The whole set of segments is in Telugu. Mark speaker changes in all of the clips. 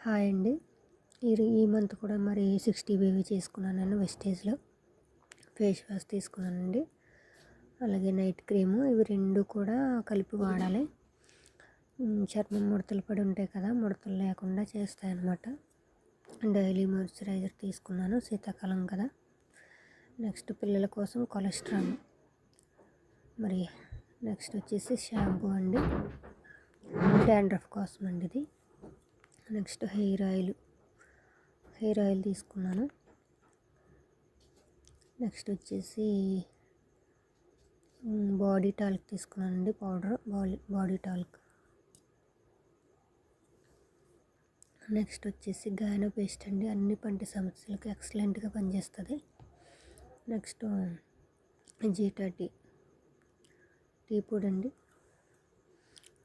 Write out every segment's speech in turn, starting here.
Speaker 1: హాయ్ అండి. ఈ మంత్ కూడా మరి 60 బేబీ చేసుకున్నాను. నేను వెస్టేజ్లో ఫేస్ వాష్ తీసుకున్నానండి. అలాగే నైట్ క్రీము, ఇవి రెండు కూడా కలిపి వాడాలి. చర్మం ముడతలు పడి ఉంటాయి కదా, ముడతలు లేకుండా చేస్తాయన్నమాట. డైలీ మాయిశ్చరైజర్ తీసుకున్నాను, శీతాకాలం కదా. నెక్స్ట్ పిల్లల కోసం కొలెస్ట్రాల్, మరి నెక్స్ట్ వచ్చేసి షాంపూ అండి, డాండ్రఫ్ కోసం అండి ఇది. నెక్స్ట్ హెయిర్ ఆయిల్ తీసుకున్నాను. నెక్స్ట్ వచ్చేసి బాడీ టాల్క్ తీసుకున్నానండి, పౌడర్ బాడీ టాల్క్. నెక్స్ట్ వచ్చేసి గానో పేస్ట్ అండి, అన్ని పంటి సమస్యలకు ఎక్సలెంట్గా పనిచేస్తుంది. నెక్స్ట్ జీటా టీ పొడి అండి.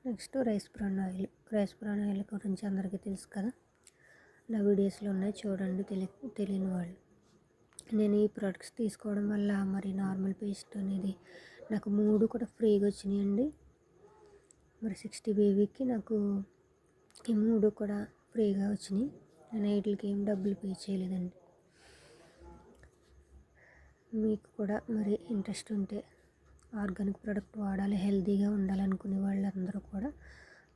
Speaker 1: నెక్స్ట్ రైస్ బ్రాన్ ఆయిల్ గురించి అందరికీ తెలుసు కదా, నా వీడియోస్లో ఉన్నాయి చూడండి, తెలియని వాళ్ళు. నేను ఈ ప్రోడక్ట్స్ తీసుకోవడం వల్ల మరి నార్మల్ పేస్ట్ అనేది నాకు 3 కూడా ఫ్రీగా వచ్చినాయండి. మరి 60 బేబీకి నాకు ఈ 3 కూడా ఫ్రీగా వచ్చినాయి. నేను వీటికి ఏం డబ్బులు పే చేయలేదండి. మీకు కూడా మరి ఇంట్రెస్ట్ ఉంటే ఆర్గానిక్ ప్రోడక్ట్ వాడాలి, హెల్తీగా ఉండాలనుకునే వాళ్ళందరూ కూడా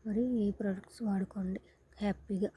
Speaker 1: మరి ఈ ప్రోడక్ట్స్ వాడుకోండి హ్యాపీగా.